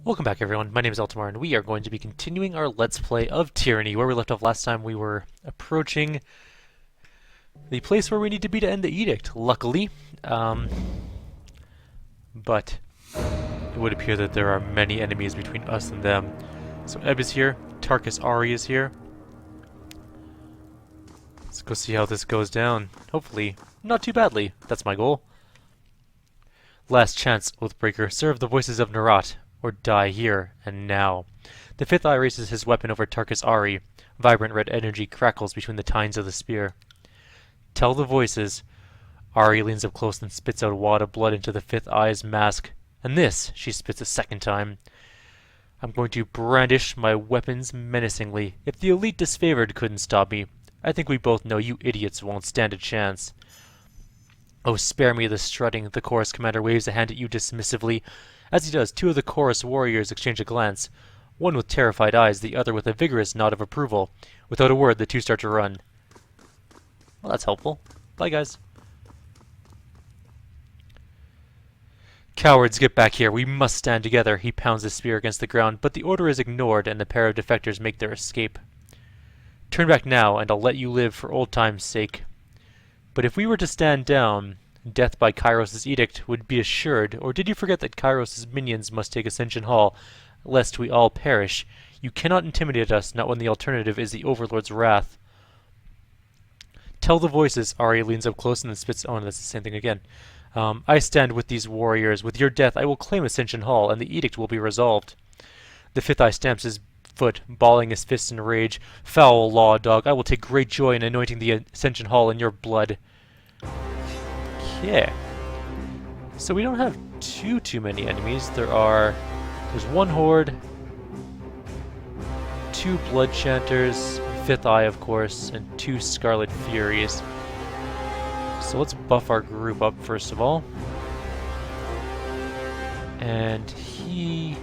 Welcome back everyone, my name is Eltimar and we are going to be continuing our Let's Play of Tyranny. Where we left off last time we were approaching the place where we need to be to end the edict, luckily. But it would appear that there are many enemies between us and them. So Ebb is here, Tarkus Ari is here. Let's go see how this goes down. Hopefully, not too badly. That's my goal. Last chance, Oathbreaker. Serve the voices of Narat, or die here and now. The fifth eye raises his weapon over Tarkus Ari. Vibrant red energy crackles between the tines of the spear. Tell the voices. Ari leans up close and spits out a wad of blood into the fifth eye's mask. And this, she spits a second time. I'm going to brandish my weapons menacingly. If the elite disfavored couldn't stop me, I think we both know you idiots won't stand a chance. Oh, spare me the strutting, the chorus commander waves a hand at you dismissively. As he does, two of the chorus warriors exchange a glance, one with terrified eyes, the other with a vigorous nod of approval. Without a word, the two start to run. Well, that's helpful. Bye, guys. Cowards, get back here. We must stand together. He pounds his spear against the ground, but the order is ignored, and the pair of defectors make their escape. Turn back now, and I'll let you live for old time's sake. But if we were to stand down, death by Kairos' edict would be assured, or did you forget that Kairos' minions must take Ascension Hall, lest we all perish? You cannot intimidate us, not when the alternative is the Overlord's wrath. Tell the voices. Ari leans up close and then spits. Oh, and that's the same thing again. I stand with these warriors. With your death, I will claim Ascension Hall, and the edict will be resolved. The fifth eye stamps his foot, balling his fists in rage. Foul law, dog. I will take great joy in anointing the Ascension Hall in your blood. Yeah. So we don't have too many enemies. There's one horde, two blood chanters, fifth eye of course, and two Scarlet Furies. So let's buff our group up first of all. And he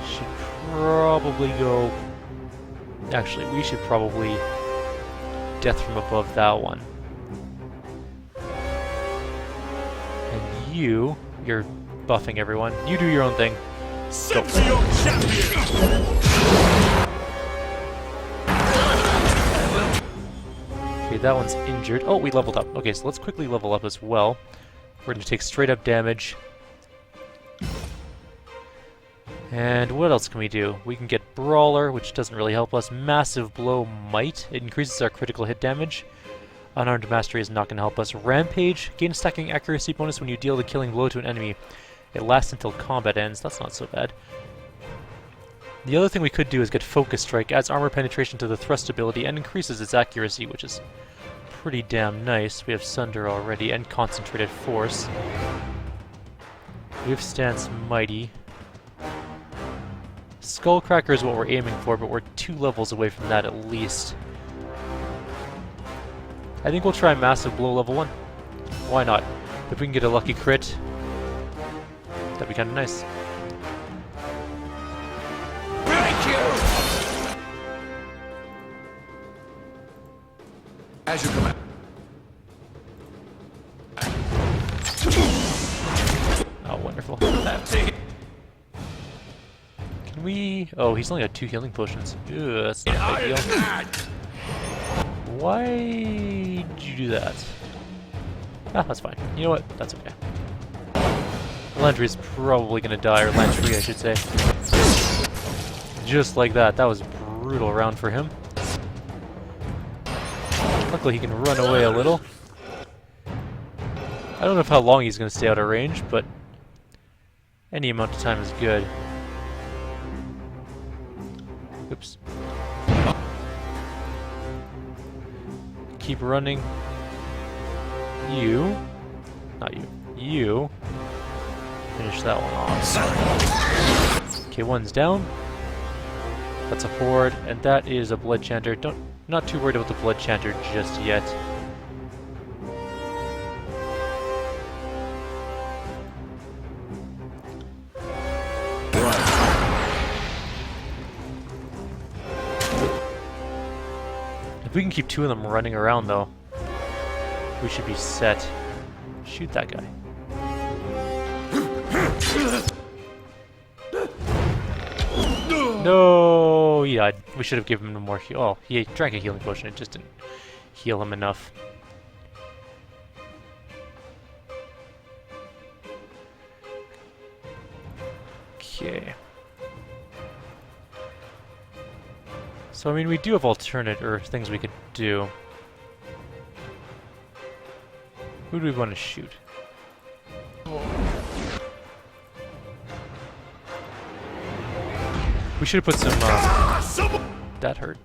should probably go... Actually, we should probably death from above that one. And you're buffing everyone. You do your own thing. Go. Okay, that one's injured. Oh, we leveled up. Okay, so let's quickly level up as well. We're going to take straight up damage. And what else can we do? We can get Brawler, which doesn't really help us. Massive Blow Might. It increases our critical hit damage. Unarmed Mastery is not going to help us. Rampage. Gain a stacking accuracy bonus when you deal the killing blow to an enemy. It lasts until combat ends. That's not so bad. The other thing we could do is get Focus Strike. Adds armor penetration to the thrust ability and increases its accuracy, which is pretty damn nice. We have Sunder already and Concentrated Force. We have Stance Mighty. Skullcracker is what we're aiming for, but we're 2 levels away from that at least. I think we'll try Massive Blow level 1. Why not? If we can get a lucky crit, that'd be kind of nice. Thank you! As you command. Oh, wonderful. Can we... Oh, he's only got 2 healing potions. Ew, that's not ideal. Why did you do that? Ah, that's fine. You know what? That's okay. Landry's probably gonna die, or Landry, I should say. Just like that. That was a brutal round for him. Luckily, he can run away a little. I don't know how long he's gonna stay out of range, but any amount of time is good. Oops. Keep running. You. Not you. You. Finish that one off. Okay, one's down. That's a horde, and that is a blood chanter. Not too worried about the blood chanter just yet. If we can keep 2 of them running around, though, we should be set. Shoot that guy. No, he died. We should have given him more heal. Oh, he drank a healing potion. It just didn't heal him enough. Okay. So, I mean, we do have alternate, or things we could do. Who do we want to shoot? We should have put some, that hurt.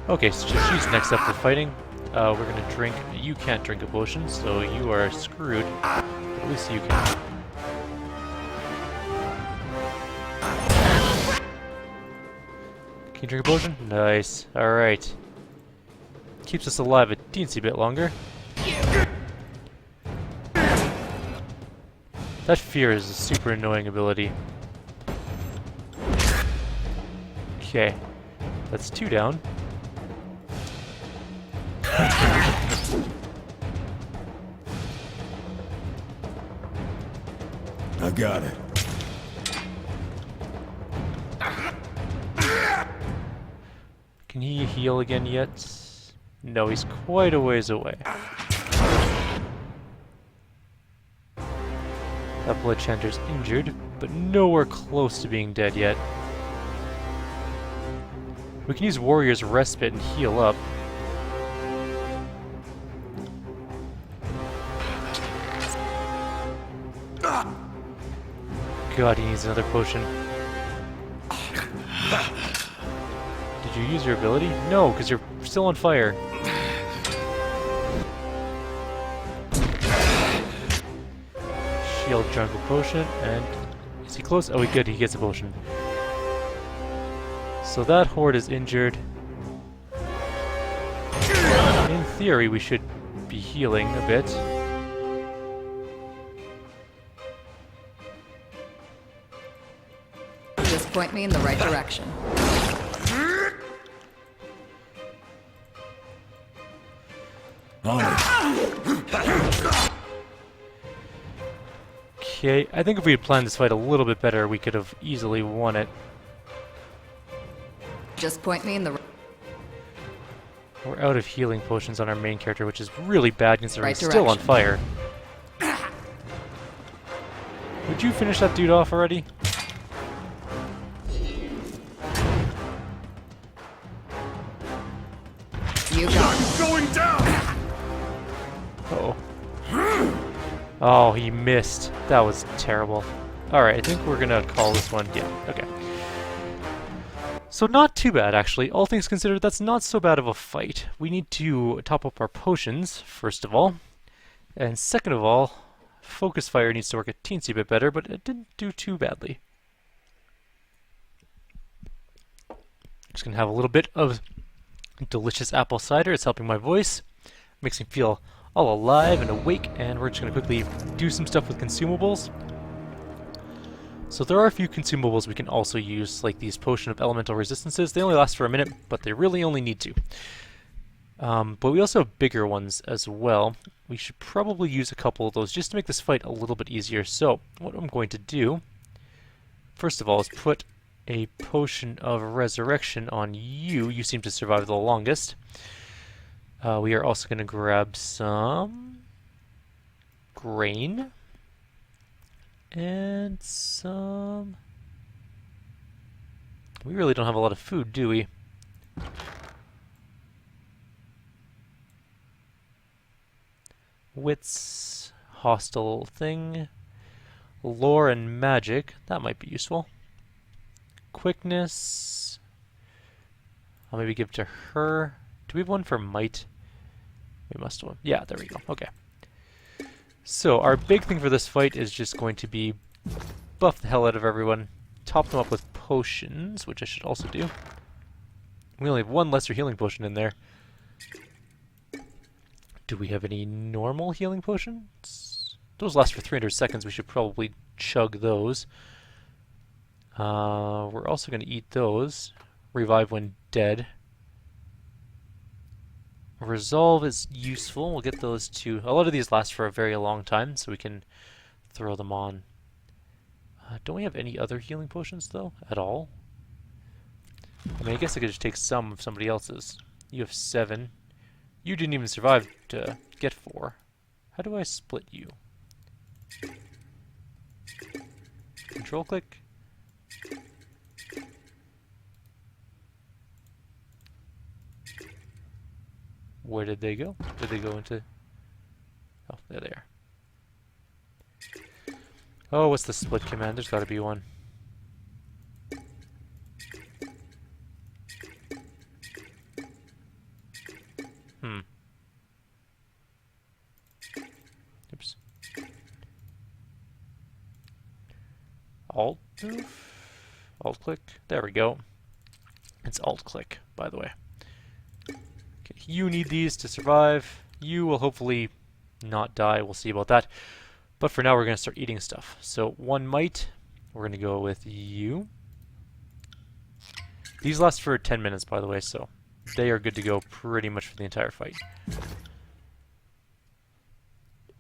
Okay, so she's next up for fighting. We're gonna drink. You can't drink a potion, so you are screwed. But at least you can. Can you drink a potion? Nice. Alright. Keeps us alive a teensy bit longer. That fear is a super annoying ability. Okay. That's 2 down. I got it. Can he heal again yet? No, he's quite a ways away. That blood chanter's injured, but nowhere close to being dead yet. We can use Warrior's Respite and heal up. God, he needs another potion. Did you use your ability? No, because you're still on fire. Shield drank a potion, and is he close? Oh, he good. He gets a potion. So that horde is injured. In theory, we should be healing a bit. Just point me in the right direction. Okay, I think if we had planned this fight a little bit better, we could have easily won it. Just point me in the We're out of healing potions on our main character, which is really bad considering right he's still on direction. fire. Would you finish that dude off already? You got it. Going down! Uh-oh. Oh, he missed. That was terrible. Alright, I think we're gonna call this one. Yeah, okay. So not too bad, actually. All things considered, that's not so bad of a fight. We need to top up our potions, first of all. And second of all, Focus Fire needs to work a teensy bit better, but it didn't do too badly. Just gonna have a little bit of delicious apple cider. It's helping my voice. Makes me feel all alive and awake, and we're just gonna quickly do some stuff with consumables. So there are a few consumables we can also use, like these Potion of Elemental Resistances. They only last for a minute, but they really only need to. But we also have bigger ones as well. We should probably use a couple of those just to make this fight a little bit easier. So what I'm going to do, first of all, is put a Potion of Resurrection on you. You seem to survive the longest. We are also going to grab some grain. And some... We really don't have a lot of food, do we? Wits, hostile thing, lore and magic, that might be useful. Quickness, I'll maybe give to her. Do we have one for might? We must have. Yeah, there we go. Okay. So our big thing for this fight is just going to be buff the hell out of everyone, top them up with potions, which I should also do. We only have one lesser healing potion in there. Do we have any normal healing potions? Those last for 300 seconds. We should probably chug those. We're also going to eat those. Revive when dead. Resolve is useful. We'll get those two. A lot of these last for a very long time, so we can throw them on. Don't we have any other healing potions, though, at all? I mean, I guess I could just take some of somebody else's. You have 7. You didn't even survive to get 4. How do I split you? Control click? Where did they go? Did they go into... Oh, there they are. Oh, what's the split command? There's gotta be one. Oops. Alt move? Alt click? There we go. It's alt click, by the way. Okay, you need these to survive. You will hopefully not die. We'll see about that. But for now, we're going to start eating stuff. So, one might. We're going to go with you. These last for 10 minutes, by the way, so they are good to go pretty much for the entire fight.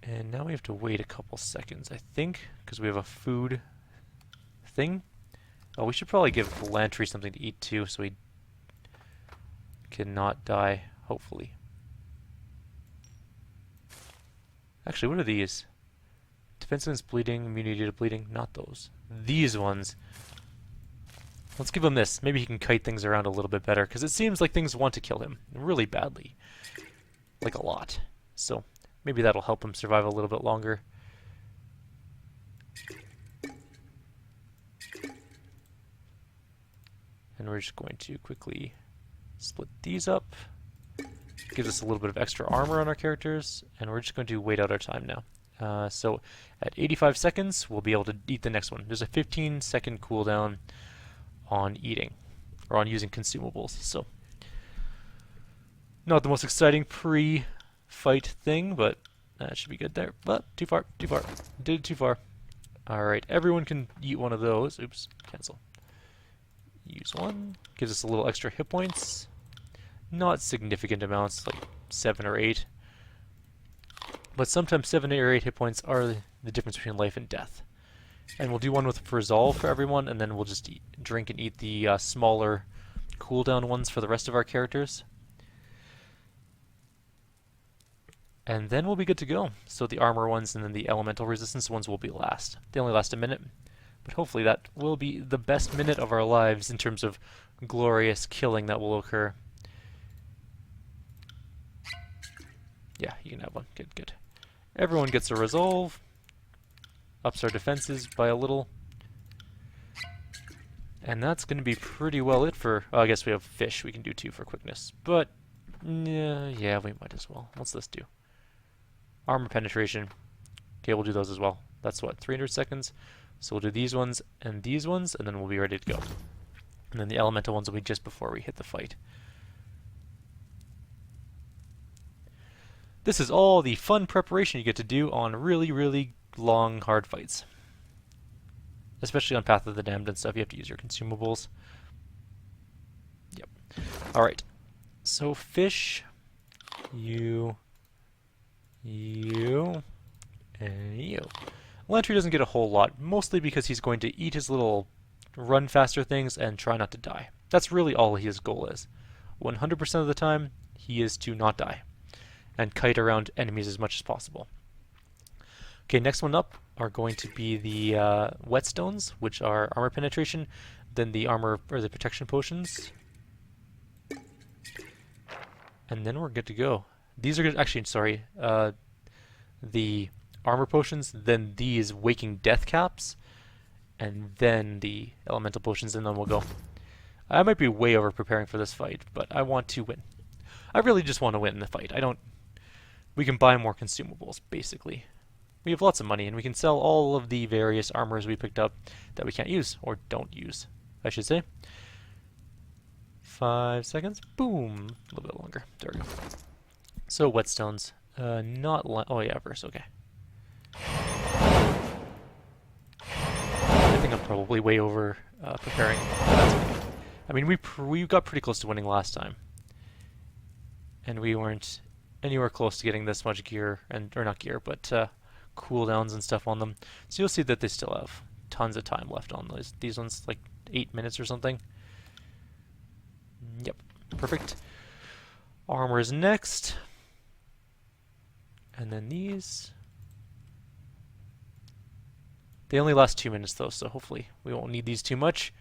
And now we have to wait a couple seconds, I think, because we have a food thing. Oh, we should probably give Lantry something to eat too, so he cannot die, hopefully. Actually, what are these? Defense against bleeding, immunity to bleeding, not those. These ones. Let's give him this. Maybe he can kite things around a little bit better, because it seems like things want to kill him really badly. Like a lot. So, maybe that'll help him survive a little bit longer. And we're just going to quickly split these up. Gives us a little bit of extra armor on our characters, and we're just going to wait out our time now. So at 85 seconds, we'll be able to eat the next one. There's a 15-second cooldown on eating, or on using consumables. So not the most exciting pre-fight thing, but that should be good there. But too far, too far. Did it too far. Alright, everyone can eat one of those. Oops, cancel. Use one. Gives us a little extra hit points. Not significant amounts, like 7 or 8. But sometimes 7 or 8 hit points are the difference between life and death. And we'll do one with Resolve for everyone, and then we'll just drink and eat the smaller cooldown ones for the rest of our characters. And then we'll be good to go. So the armor ones and then the elemental resistance ones will be last. They only last a minute, but hopefully that will be the best minute of our lives in terms of glorious killing that will occur. Yeah, you can have one. Good, good. Everyone gets a Resolve. Ups our defenses by a little. And that's going to be pretty well it for... Oh, I guess we have fish. We can do 2 for quickness. But, yeah, we might as well. What's this do? Armor penetration. Okay, we'll do those as well. That's what, 300 seconds? So we'll do these ones, and then we'll be ready to go. And then the elemental ones will be just before we hit the fight. This is all the fun preparation you get to do on really, really long, hard fights. Especially on Path of the Damned and stuff, you have to use your consumables. Yep. Alright. So, fish. You. And you. Lantry doesn't get a whole lot, mostly because he's going to eat his little run faster things and try not to die. That's really all his goal is. 100% of the time, he is to not die. And kite around enemies as much as possible. Okay, next one up are going to be the whetstones, which are armor penetration, then the armor or the protection potions, and then we're good to go. These are good, actually, sorry, the armor potions, then these waking death caps, and then the elemental potions, and then we'll go. I might be way over preparing for this fight, but I want to win. I really just want to win the fight. We can buy more consumables, basically. We have lots of money, and we can sell all of the various armors we picked up that we can't use, or don't use, I should say. 5 seconds. Boom. A little bit longer. There we go. So, whetstones. Oh yeah, verse, okay. I think I'm probably way over preparing. But that's okay. I mean, we got pretty close to winning last time. And we weren't anywhere close to getting this much gear, or not gear, but cooldowns and stuff on them. So you'll see that they still have tons of time left on these ones, like 8 minutes or something. Yep, perfect. Armor is next. And then these. They only last 2 minutes though, so hopefully we won't need these too much.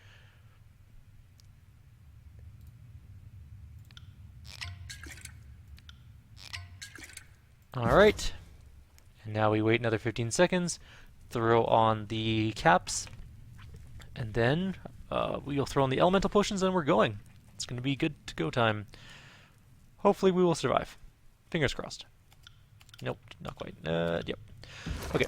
Alright. And now we wait another 15 seconds, throw on the caps, and then we'll throw on the elemental potions and we're going. It's going to be good to go time. Hopefully we will survive. Fingers crossed. Nope, not quite. Yep. Okay.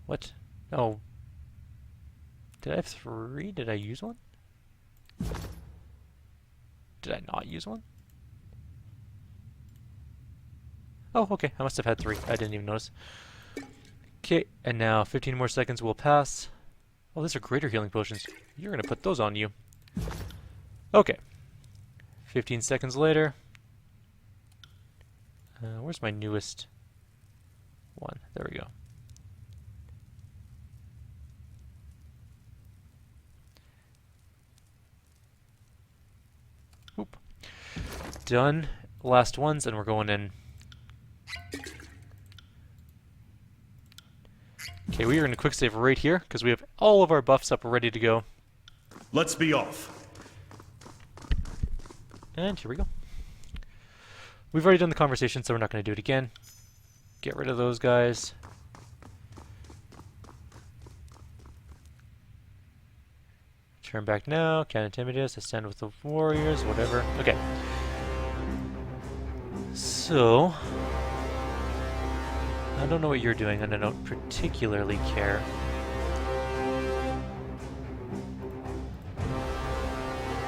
What? Oh. Did I have 3? Did I use one? Did I not use one? Oh, okay. I must have had 3. I didn't even notice. Okay, and now 15 more seconds will pass. Oh, these are greater healing potions. You're going to put those on you. Okay. 15 seconds later. Where's my newest one? There we go. Oop. Done. Last ones, and we're going in. Okay, we are going to quick save right here, because we have all of our buffs up ready to go. Let's be off. And here we go. We've already done the conversation, so we're not going to do it again. Get rid of those guys. Turn back now, can't intimidate us, ascend with the warriors, whatever. Okay. So, I don't know what you're doing, and I don't particularly care.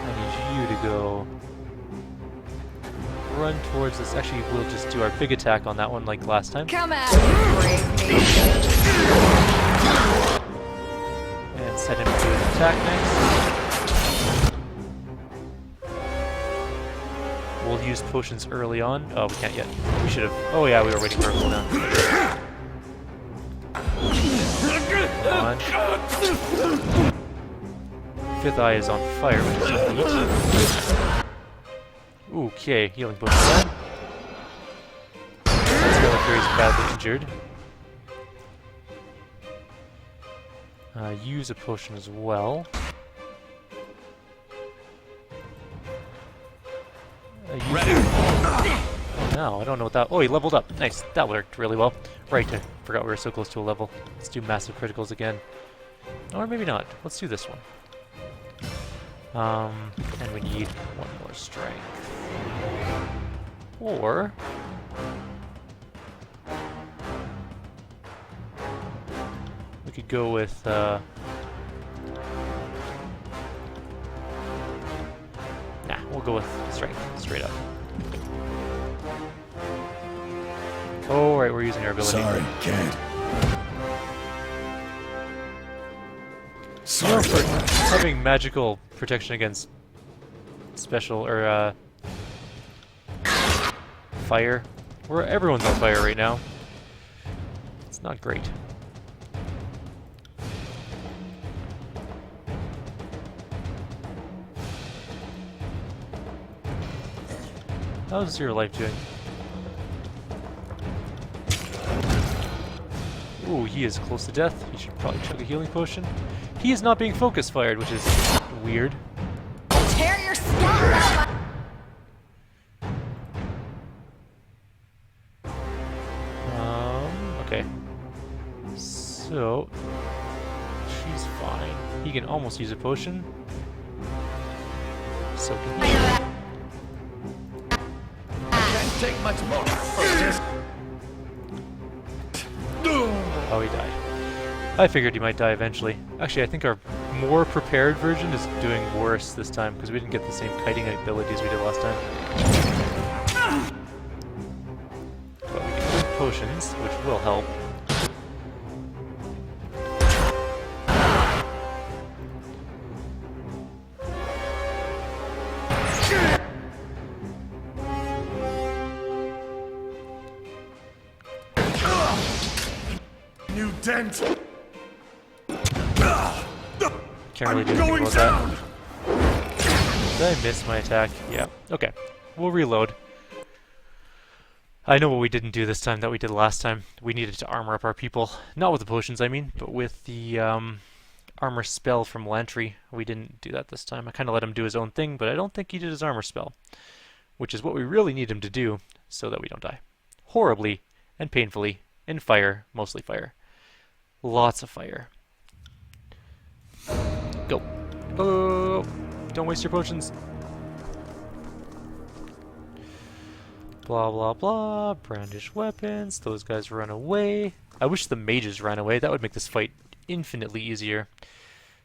I need you to go run towards this. Actually, we'll just do our big attack on that one like last time. Come at me, brave me. And set him to an attack next. We'll use potions early on. Oh, we can't yet. We should have. Oh yeah, we were waiting for a cooldown. Come on. Fifth eye is on fire, which is neat. Okay, healing potion done. Scarlet Fury is badly injured. Use a potion as well. Oh no, I don't know what that... Oh, he leveled up. Nice, that worked really well. Right, I forgot we were so close to a level. Let's do massive criticals again. Or maybe not. Let's do this one. And we need one more strength. Or... we could go with, nah, we'll go with strength, straight up. Oh, right, we're using our ability. Sorry, can't. You know, for having magical protection against special, or, fire, where everyone's on fire right now. It's not great. How's your life doing? Ooh, he is close to death. He should probably chug a healing potion. He is not being focus fired, which is weird. Tear your scalp out. Okay. So, she's fine. He can almost use a potion. So can he. Can't take much more. Oh, he died. I figured he might die eventually. Actually, I think our more prepared version is doing worse this time because we didn't get the same kiting abilities we did last time. But we can drink potions, which will help. dent. Can't really I'm do anything going about down. that. Did I miss my attack? Yeah. Okay. We'll reload. I know what we didn't do this time that we did last time. We needed to armor up our people. Not with the potions, I mean, but with the armor spell from Lantry. We didn't do that this time. I kind of let him do his own thing, but I don't think he did his armor spell. Which is what we really need him to do, so that we don't die. Horribly and painfully. In fire. Mostly fire. Lots of fire. Go. Oh! Don't waste your potions. Blah blah blah. Brandish weapons. Those guys run away. I wish the mages ran away. That would make this fight infinitely easier.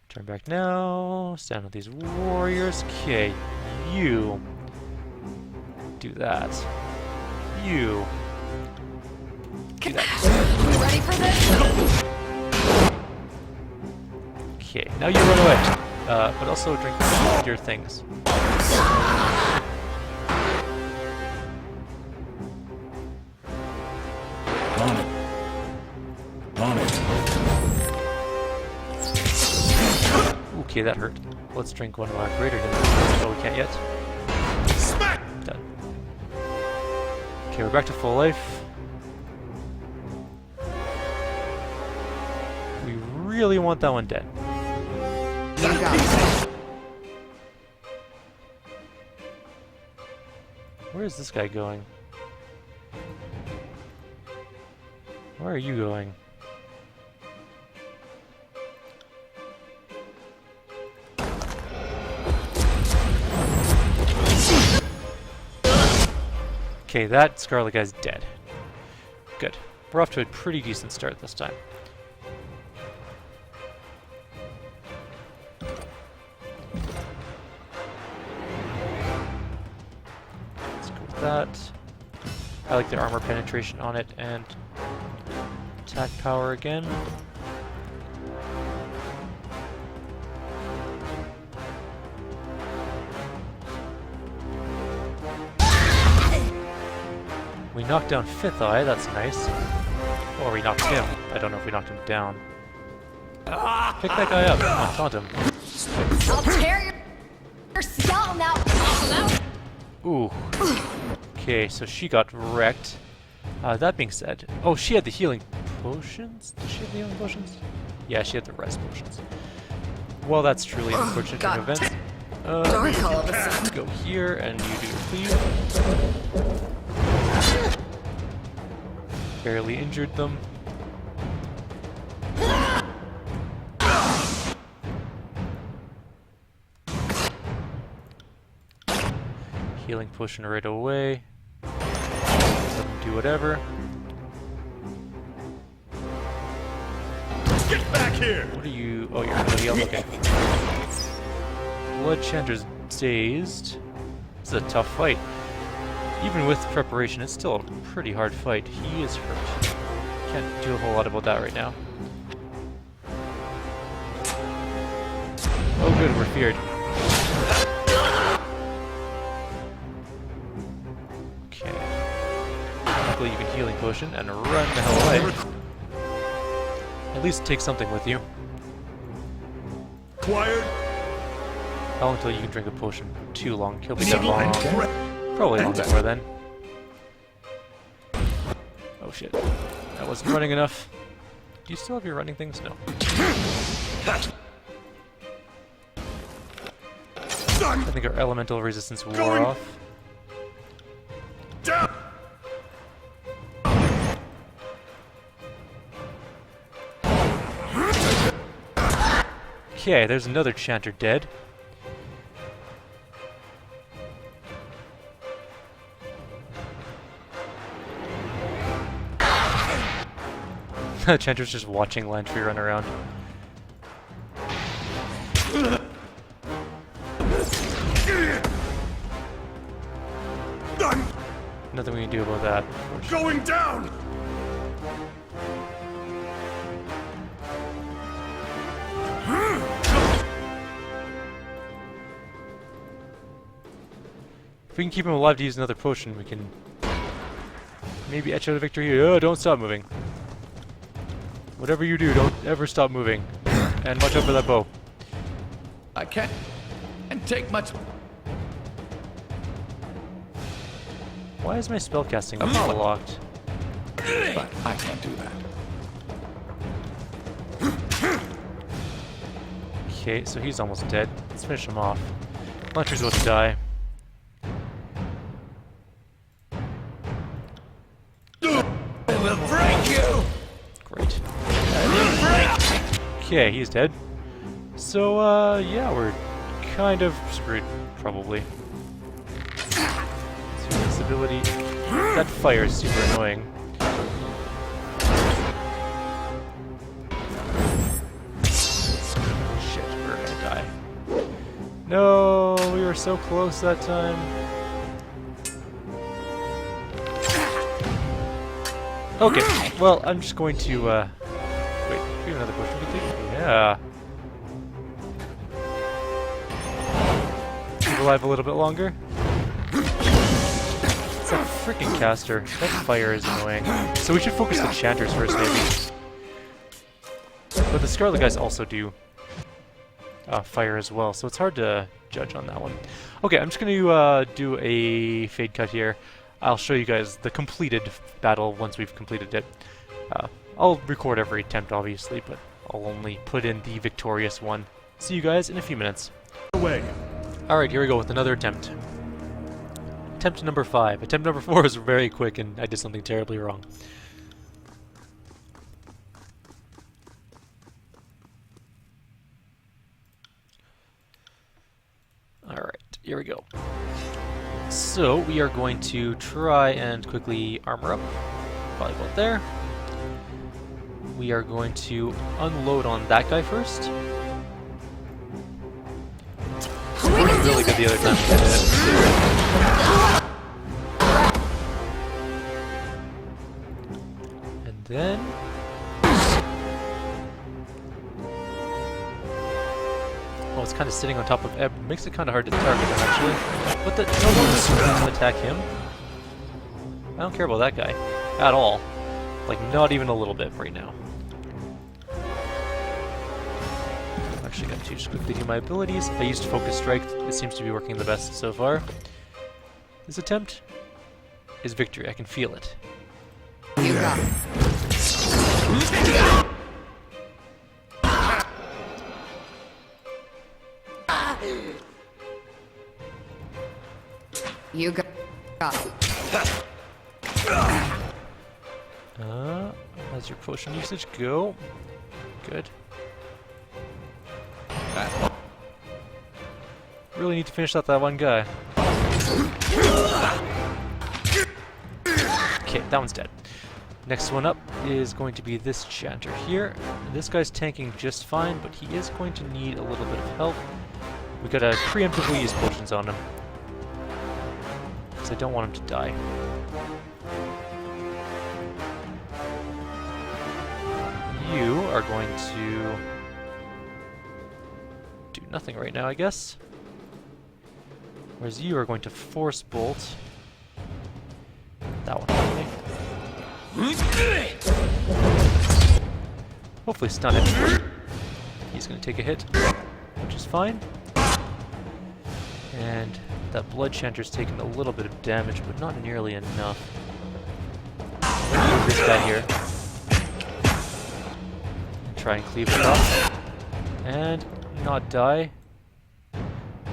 Turn back now. Stand with these warriors. Okay. You. Do that. You. Do that. You ready for this? Okay. Now you run away. But also drink your things. On it. On it. Okay, that hurt. Let's drink one of our greater than. Oh, we can't yet. Smack! Done. Okay, we're back to full life. We really want that one dead. Where is this guy going? Where are you going? Okay, that Scarlet guy's dead. Good. We're off to a pretty decent start this time. Let's go with that. I like the armor penetration on it and attack power again. We knocked down Fifth Eye, that's nice. Or we knocked him. I don't know if we knocked him down. Pick that guy up. Oh, taunt him. I'll tear your skeleton out. Ooh. Okay, so she got wrecked. That being said... Oh, she had the healing potions? Did she have the healing potions? Yeah, she had the res potions. Well, that's truly an unfortunate turn of God. events. Dark all of a sudden. Go here, and you do your cleave. Barely injured them. Healing potion right away. Let them do whatever. Get back here! What are you? Oh, you're gonna heal? Okay. Blood Chanter's dazed. This is a tough fight. Even with preparation, it's still a pretty hard fight. He is hurt. Can't do a whole lot about that right now. Oh good, we're feared. Okay. Luckily you can healing potion and run the hell away. At least take something with you. Acquired. How long until you can drink a potion? Too long. He'll be dead long. Probably long before then. Oh shit. That wasn't running enough. Do you still have your running things? No. I think our elemental resistance wore off. Down. Okay, there's another chanter dead. Chanter's just watching Lantry run around. Nothing we can do about that. Going down. If we can keep him alive to use another potion, we can maybe etch out a victory here. Oh, don't stop moving. Whatever you do, don't ever stop moving. And watch out for that bow. I can't take much. Why is my spellcasting locked? But I can't do that. Okay, so he's almost dead. Let's finish him off. Launcher's about to die. I will break you. Great. Okay, he's dead. So, yeah, we're kind of screwed, probably. So this ability... That fire is super annoying. Shit, we're gonna die. No, we were so close that time. Okay, well, I'm just going to, wait, we have another potion we can take? Yeah. Keep alive a little bit longer. It's that freaking caster. That fire is annoying. So we should focus the Chanters first, maybe. But the Scarlet guys also do fire as well, so it's hard to judge on that one. Okay, I'm just going to do a fade cut here. I'll show you guys the completed battle once we've completed it. I'll record every attempt, obviously, but I'll only put in the victorious one. See you guys in a few minutes. Away. Alright, here we go with another attempt. Attempt number 5. Attempt number 4 was very quick and I did something terribly wrong. Alright, here we go. So, we are going to try and quickly armor up. Probably about there. We are going to unload on that guy first. We did really good the other time. And then... Oh, it's kind of sitting on top of Ebb. Makes it kind of hard to target him, actually. What the... No, don't attack him. I don't care about that guy. At all. Like, not even a little bit right now. I'm actually going to just quickly do my abilities. I used Focus Strike. It seems to be working the best so far. This attempt is victory. I can feel it. You got it. You got it. How's your potion usage go? Good. Really need to finish out that one guy. Okay, that one's dead. Next one up is going to be this Chanter here. This guy's tanking just fine, but he is going to need a little bit of help. We gotta preemptively use potions on him. Because I don't want him to die. You are going to do nothing right now, I guess. Whereas you are going to Force Bolt. That one, hopefully. Hopefully stun it. He's going to take a hit, which is fine. And that Blood Chanter's taken a little bit of damage, but not nearly enough. I'm going to use this guy here. Try and cleave it off. And not die.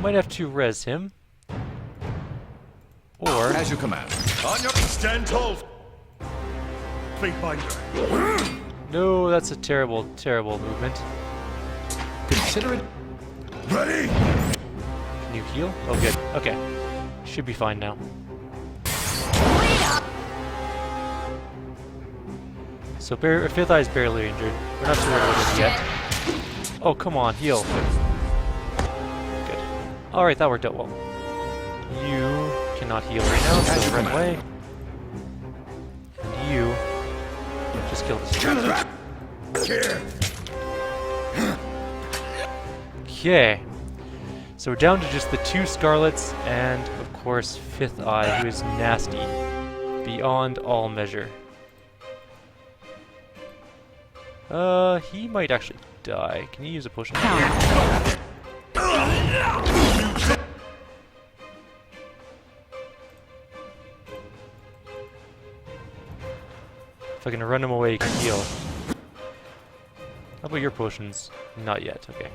Might have to res him. Or... As you command. On your... Stand tall. Fatebinder. No, that's a terrible, terrible movement. Consider it. Ready? Can you heal? Oh, good. Okay. Should be fine now. So, Fifth Eye is barely injured. We're not too worried about it yet. Oh, come on, heal. Good. Alright, that worked out well. You cannot heal right now, so run away. And you just kill this guy. Okay. So we're down to just the 2 Scarlets and, of course, Fifth Eye, who is nasty. Beyond all measure. He might actually die. Can you use a potion? Counter. If I can run him away, he can heal. How about your potions? Not yet, okay.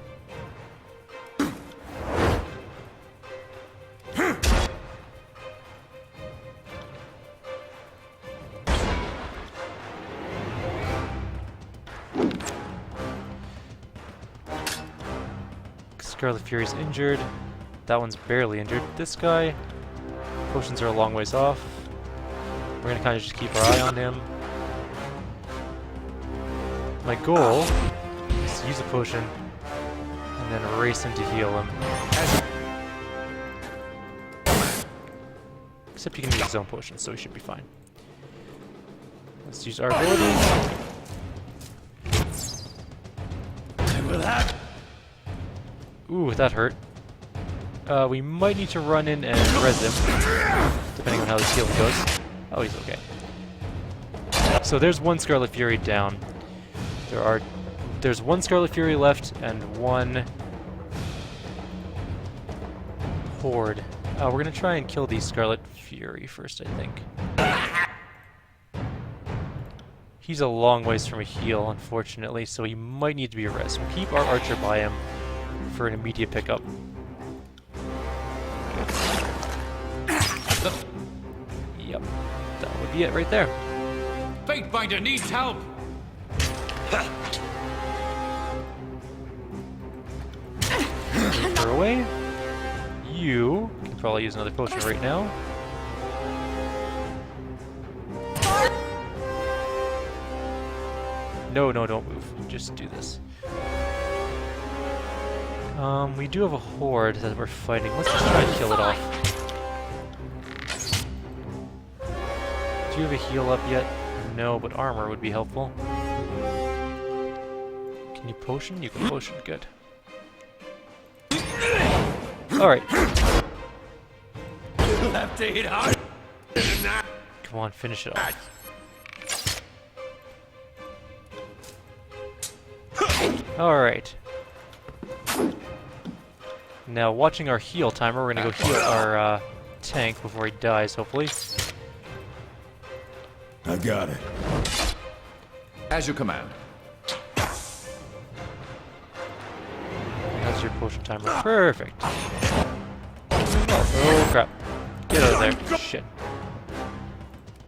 Scarlet Fury's injured. That one's barely injured. This guy, potions are a long ways off. We're gonna kind of just keep our eye on him. My goal is to use a potion and then race him to heal him. Except he can use his own potion, so he should be fine. Let's use our abilities. Ooh, that hurt. We might need to run in and res him, depending on how this healing goes. Oh, he's okay. So there's one Scarlet Fury down. There's one Scarlet Fury left and one Horde. We're gonna try and kill the Scarlet Fury first, I think. He's a long ways from a heal, unfortunately, so he might need to be a res. We'll keep our archer by him for an immediate pickup. Yep, that would be it right there. Fatebinder needs help! Move her away. You can probably use another potion right now. No, don't move. Just do this. We do have a horde that we're fighting. Let's just try and kill it off. Do you have a heal up yet? No, but armor would be helpful. Can you potion? You can potion. Good. Alright. Have to hit hard. Come on, finish it off. Alright. Now, watching our heal timer, we're gonna go heal our tank before he dies, hopefully. I got it. As you command. How's your potion timer? Perfect. Oh crap. Get out of there. Shit.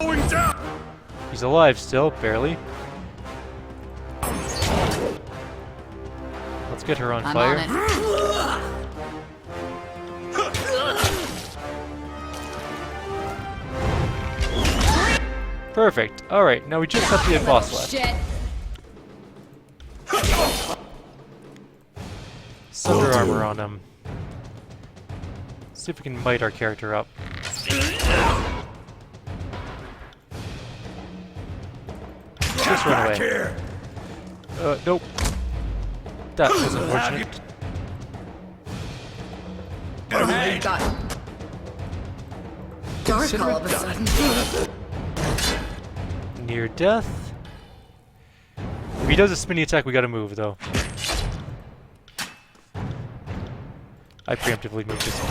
Going down. He's alive still, barely. Let's get her on I'm fire. on it. Perfect. Alright, now we just have the boss left. Shit. Sunder armor on him. See if we can might our character up. Just run away. Here. Nope. That was unfortunate. We've got dark Consider all it of a done. sudden. Near death. If he does a spinny attack, we gotta move, though. I preemptively moved this one.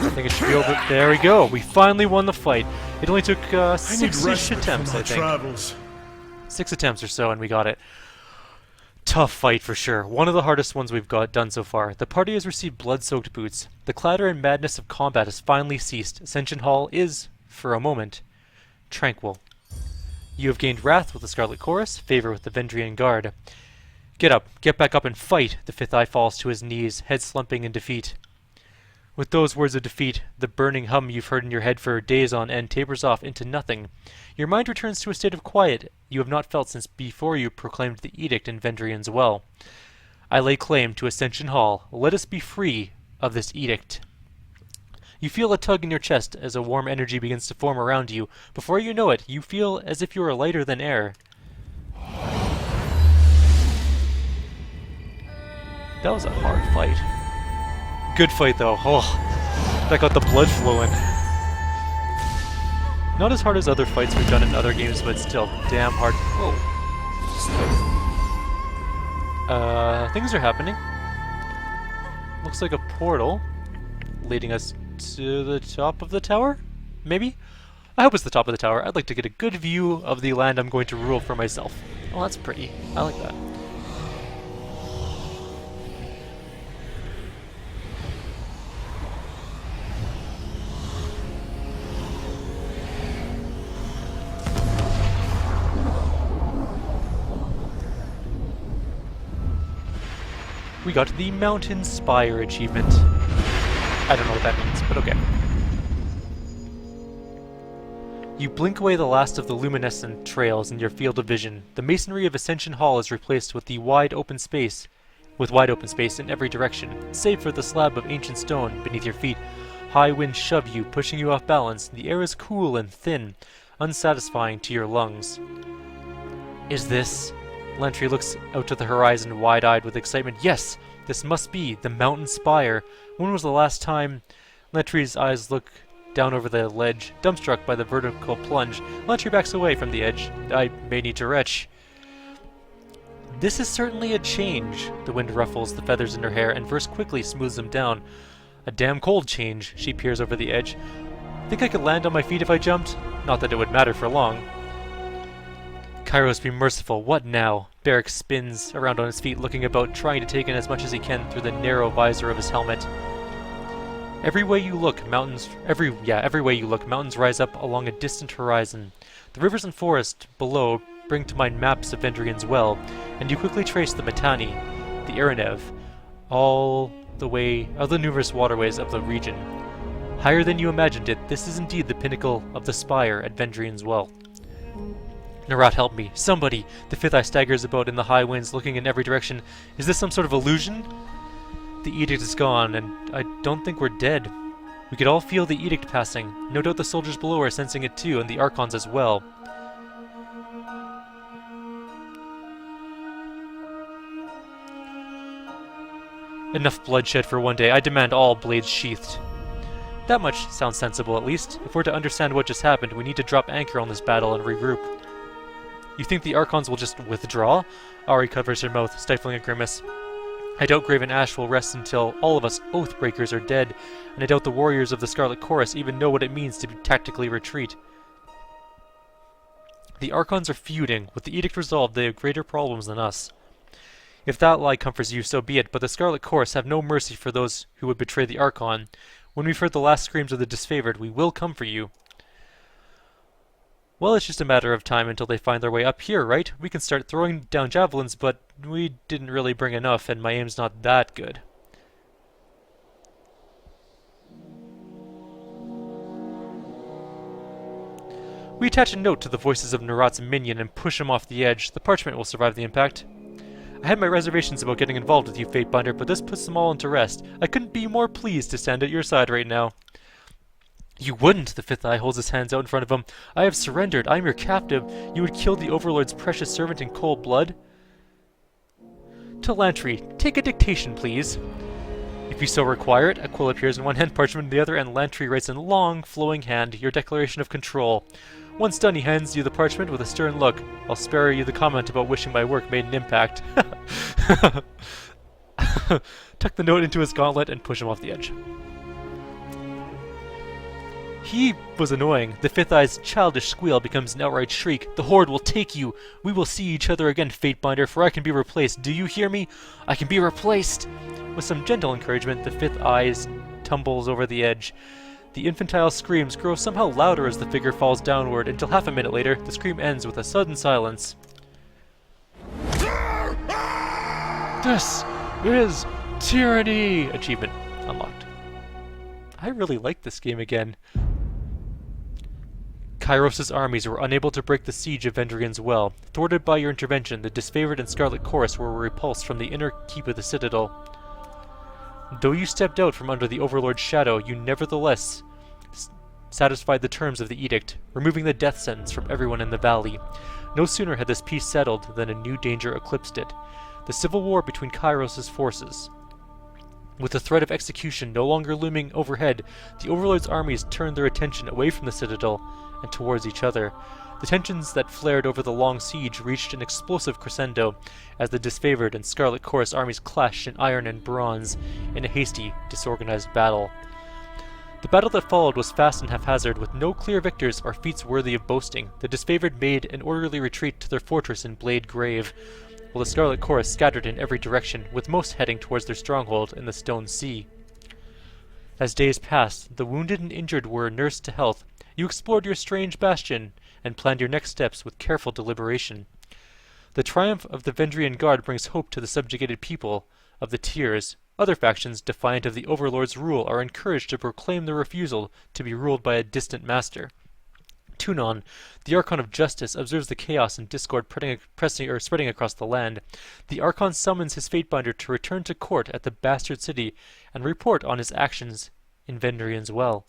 I think it should be over. There we go. We finally won the fight. It only took I need 6 respite attempts, from I my think. travels. 6 attempts or so, and we got it. Tough fight for sure. One of the hardest ones we've got done so far. The party has received blood-soaked boots. The clatter and madness of combat has finally ceased. Ascension Hall is, for a moment, tranquil. You have gained wrath with the Scarlet Chorus, favor with the Vendrian Guard. Get up, get back up and fight! The Fifth Eye falls to his knees, head slumping in defeat. With those words of defeat, the burning hum you've heard in your head for days on end tapers off into nothing. Your mind returns to a state of quiet you have not felt since before you proclaimed the edict in Vendrian's Well. I lay claim to Ascension Hall. Let us be free of this edict. You feel a tug in your chest as a warm energy begins to form around you. Before you know it, you feel as if you are lighter than air. That was a hard fight. Good fight, though. Oh, that got the blood flowing. Not as hard as other fights we've done in other games, but still damn hard. Whoa. Things are happening. Looks like a portal leading us to the top of the tower? Maybe? I hope it's the top of the tower. I'd like to get a good view of the land I'm going to rule for myself. Oh, that's pretty. I like that. We got the Mountain Spire achievement. I don't know what that means, but okay. You blink away the last of the luminescent trails in your field of vision. The masonry of Ascension Hall is replaced with wide open space in every direction, save for the slab of ancient stone beneath your feet. High winds shove you, pushing you off balance. The air is cool and thin, unsatisfying to your lungs. Is this... Lantry looks out to the horizon, wide-eyed with excitement. Yes! This must be the Mountain Spire. When was the last time... Lantry's eyes look down over the ledge, dumbstruck by the vertical plunge. Lantry backs away from the edge. I may need to retch. This is certainly a change. The wind ruffles the feathers in her hair, and Verse quickly smooths them down. A damn cold change. She peers over the edge. Think I could land on my feet if I jumped? Not that it would matter for long. Kairos, be merciful. What now? Barrick spins around on his feet, looking about, trying to take in as much as he can through the narrow visor of his helmet. Every way you look, mountains rise up along a distant horizon. The rivers and forest below bring to mind maps of Vendrian's Well, and you quickly trace the Mittani, the Iranev, all the numerous waterways of the region. Higher than you imagined it, this is indeed the pinnacle of the spire at Vendrian's Well. Narat, help me. Somebody! The fifth eye staggers about in the high winds, looking in every direction. Is this some sort of illusion? The edict is gone, and I don't think we're dead. We could all feel the edict passing. No doubt the soldiers below are sensing it too, and the Archons as well. Enough bloodshed for one day. I demand all blades sheathed. That much sounds sensible, at least. If we're to understand what just happened, we need to drop anchor on this battle and regroup. You think the Archons will just withdraw? Ari covers her mouth, stifling a grimace. I doubt Graven Ash will rest until all of us Oathbreakers are dead, and I doubt the warriors of the Scarlet Chorus even know what it means to tactically retreat. The Archons are feuding. With the edict resolved, they have greater problems than us. If that lie comforts you, so be it, but the Scarlet Chorus have no mercy for those who would betray the Archon. When we've heard the last screams of the disfavored, we will come for you. Well, it's just a matter of time until they find their way up here, right? We can start throwing down javelins, but we didn't really bring enough, and my aim's not that good. We attach a note to the voices of Narat's minion and push him off the edge. The parchment will survive the impact. I had my reservations about getting involved with you, Fatebinder, but this puts them all into rest. I couldn't be more pleased to stand at your side right now. You wouldn't, the fifth eye holds his hands out in front of him. I have surrendered. I am your captive. You would kill the Overlord's precious servant in cold blood? To Lantry, take a dictation, please. If you so require it, a quill appears in one hand, parchment in the other, and Lantry writes in long, flowing hand your declaration of control. Once done, he hands you the parchment with a stern look. I'll spare you the comment about wishing my work made an impact. Tuck the note into his gauntlet and push him off the edge. He was annoying. The fifth eye's childish squeal becomes an outright shriek. The Horde will take you. We will see each other again, Fatebinder, for I can be replaced. Do you hear me? I can be replaced. With some gentle encouragement, the fifth eye tumbles over the edge. The infantile screams grow somehow louder as the figure falls downward, until half a minute later, the scream ends with a sudden silence. This is Tyranny! Achievement unlocked. I really like this game again. Kairos' armies were unable to break the siege of Vendrian's Well. Thwarted by your intervention, the disfavored and Scarlet Chorus were repulsed from the inner keep of the Citadel. Though you stepped out from under the Overlord's shadow, you nevertheless satisfied the terms of the edict, removing the death sentence from everyone in the valley. No sooner had this peace settled than a new danger eclipsed it. The civil war between Kairos' forces. With the threat of execution no longer looming overhead, the Overlord's armies turned their attention away from the Citadel and towards each other. The tensions that flared over the long siege reached an explosive crescendo as the disfavored and Scarlet Chorus armies clashed in iron and bronze in a hasty, disorganized battle. The battle that followed was fast and haphazard, with no clear victors or feats worthy of boasting. The disfavored made an orderly retreat to their fortress in Blade Grave, while the Scarlet Chorus scattered in every direction, with most heading towards their stronghold in the Stone Sea. As days passed, the wounded and injured were nursed to health. You explored your strange bastion and planned your next steps with careful deliberation. The triumph of the Vendrian Guard brings hope to the subjugated people of the Tiers. Other factions, defiant of the Overlord's rule, are encouraged to proclaim their refusal to be ruled by a distant master. Tunon, the Archon of Justice, observes the chaos and discord spreading across the land. The Archon summons his Fatebinder to return to court at the bastard city and report on his actions in Vendrian's Well.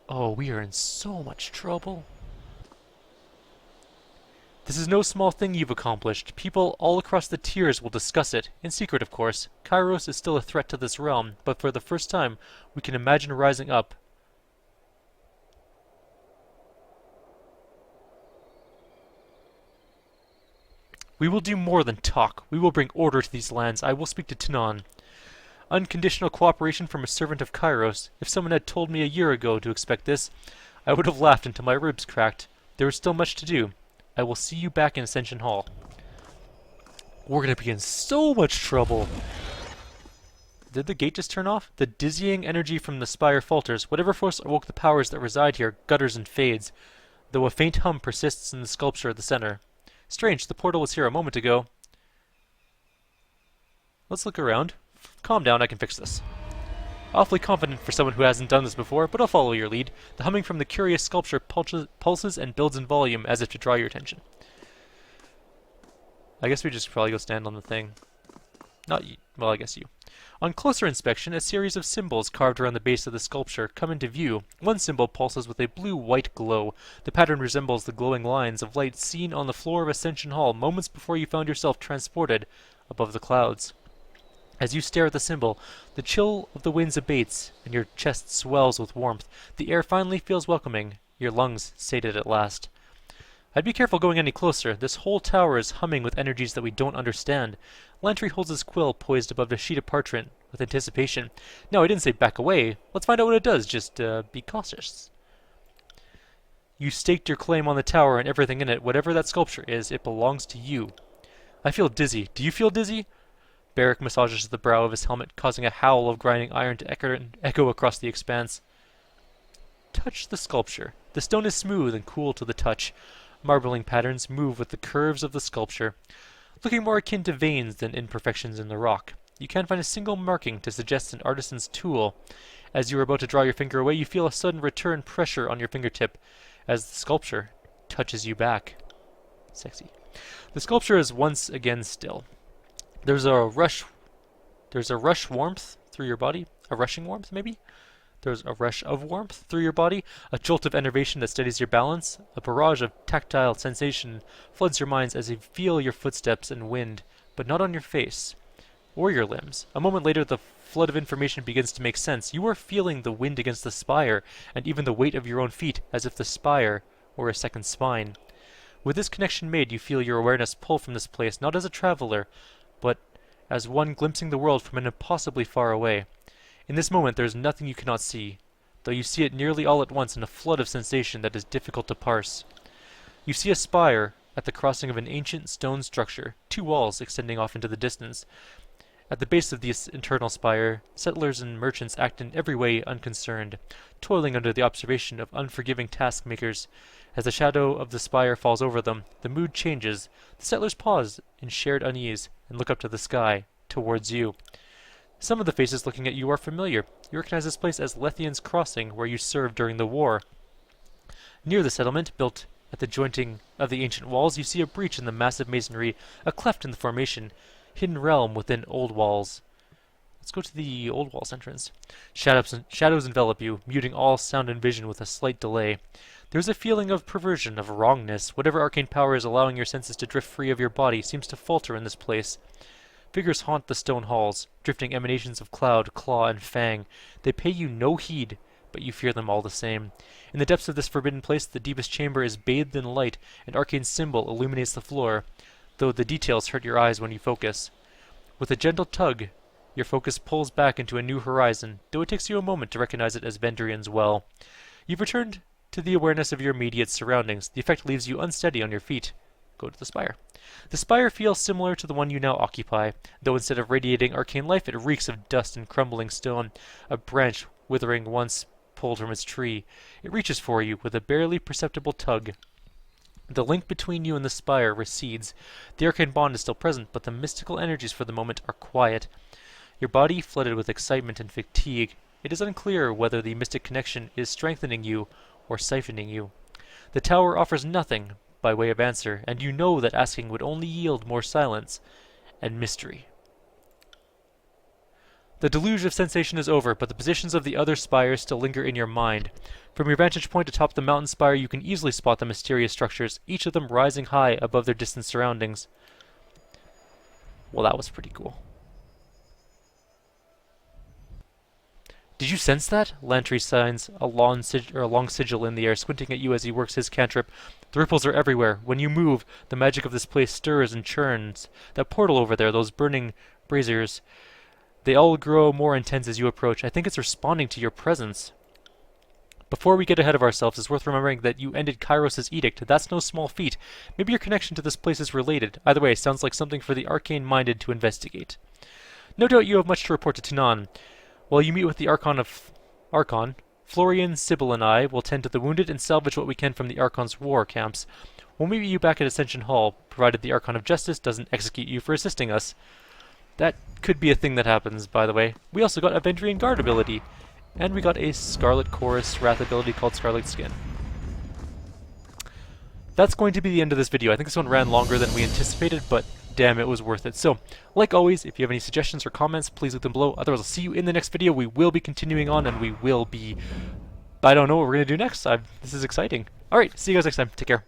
Oh, we are in so much trouble. This is no small thing you've accomplished. People all across the Tiers will discuss it, in secret of course. Kairos is still a threat to this realm, but for the first time we can imagine rising up. We will do more than talk. We will bring order to these lands. I will speak to Tunon. Unconditional cooperation from a servant of Kairos. If someone had told me a year ago to expect this, I would have laughed until my ribs cracked. There is still much to do. I will see you back in Ascension Hall. We're gonna be in so much trouble. Did the gate just turn off? The dizzying energy from the spire falters. Whatever force awoke the powers that reside here gutters and fades, though a faint hum persists in the sculpture at the center. Strange, the portal was here a moment ago. Let's look around. Calm down, I can fix this. Awfully confident for someone who hasn't done this before, but I'll follow your lead. The humming from the curious sculpture pulses and builds in volume as if to draw your attention. I guess we just probably go stand on the thing. Not you. Well, I guess you. On closer inspection, a series of symbols carved around the base of the sculpture come into view. One symbol pulses with a blue-white glow. The pattern resembles the glowing lines of light seen on the floor of Ascension Hall moments before you found yourself transported above the clouds. As you stare at the symbol, the chill of the winds abates, and your chest swells with warmth. The air finally feels welcoming, your lungs sated at last. I'd be careful going any closer. This whole tower is humming with energies that we don't understand. Lantry holds his quill poised above a sheet of parchment with anticipation. No, I didn't say back away. Let's find out what it does. Just, be cautious. You staked your claim on the tower and everything in it. Whatever that sculpture is, it belongs to you. I feel dizzy. Do you feel dizzy? Barrick massages the brow of his helmet, causing a howl of grinding iron to echo across the expanse. Touch the sculpture. The stone is smooth and cool to the touch. Marbling patterns move with the curves of the sculpture, looking more akin to veins than imperfections in the rock. You can't find a single marking to suggest an artisan's tool. As you are about to draw your finger away, you feel a sudden return pressure on your fingertip as the sculpture touches you back. Sexy. The sculpture is once again still. There's a rush warmth through your body. A rushing warmth, maybe? There's a rush of warmth through your body, a jolt of enervation that steadies your balance, a barrage of tactile sensation floods your minds as you feel your footsteps and wind, but not on your face or your limbs. A moment later, the flood of information begins to make sense. You are feeling the wind against the spire, and even the weight of your own feet, as if the spire were a second spine. With this connection made, you feel your awareness pull from this place, not as a traveler, but as one glimpsing the world from an impossibly far away. In this moment there is nothing you cannot see, though you see it nearly all at once in a flood of sensation that is difficult to parse. You see a spire at the crossing of an ancient stone structure, two walls extending off into the distance. At the base of this internal spire, settlers and merchants act in every way unconcerned, toiling under the observation of unforgiving task-makers. As the shadow of the spire falls over them, the mood changes. The settlers pause in shared unease and look up to the sky, towards you. Some of the faces looking at you are familiar. You recognize this place as Lethian's Crossing, where you served during the war. Near the settlement, built at the jointing of the ancient walls, you see a breach in the massive masonry, a cleft in the formation, hidden realm within old walls. Let's go to the old walls entrance. Shadows envelop you, muting all sound and vision with a slight delay. There's a feeling of perversion, of wrongness. Whatever arcane power is allowing your senses to drift free of your body seems to falter in this place. Figures haunt the stone halls, drifting emanations of cloud, claw, and fang. They pay you no heed, but you fear them all the same. In the depths of this forbidden place, the deepest chamber is bathed in light. An arcane symbol illuminates the floor, though the details hurt your eyes when you focus. With a gentle tug, your focus pulls back into a new horizon, though it takes you a moment to recognize it as Vendrian's well. You've returned to the awareness of your immediate surroundings. The effect leaves you unsteady on your feet. Go to the spire. The spire feels similar to the one you now occupy, though instead of radiating arcane life, it reeks of dust and crumbling stone, a branch withering once pulled from its tree. It reaches for you with a barely perceptible tug. The link between you and the spire recedes. The arcane bond is still present, but the mystical energies for the moment are quiet. Your body flooded with excitement and fatigue. It is unclear whether the mystic connection is strengthening you or siphoning you. The tower offers nothing by way of answer, and you know that asking would only yield more silence and mystery. The deluge of sensation is over, but the positions of the other spires still linger in your mind. From your vantage point atop the mountain spire, you can easily spot the mysterious structures, each of them rising high above their distant surroundings. Well, that was pretty cool. Did you sense that? Lantry signs a long sigil in the air, squinting at you as he works his cantrip. The ripples are everywhere. When you move, the magic of this place stirs and churns. That portal over there, those burning braziers, they all grow more intense as you approach. I think it's responding to your presence. Before we get ahead of ourselves, it's worth remembering that you ended Kairos' edict. That's no small feat. Maybe your connection to this place is related. Either way, sounds like something for the arcane-minded to investigate. No doubt you have much to report to Tunan. While you meet with the Archon, Florian, Sybil, and I will tend to the wounded and salvage what we can from the Archon's war camps. We'll meet you back at Ascension Hall, provided the Archon of Justice doesn't execute you for assisting us. That could be a thing that happens, by the way. We also got a Vendrian Guard ability, and we got a Scarlet Chorus Wrath ability called Scarlet Skin. That's going to be the end of this video. I think this one ran longer than we anticipated, but damn, it was worth it. So, like always, if you have any suggestions or comments, please leave them below. Otherwise, I'll see you in the next video. We will be continuing on, and we will be... I don't know what we're going to do next. This is exciting. Alright, see you guys next time. Take care.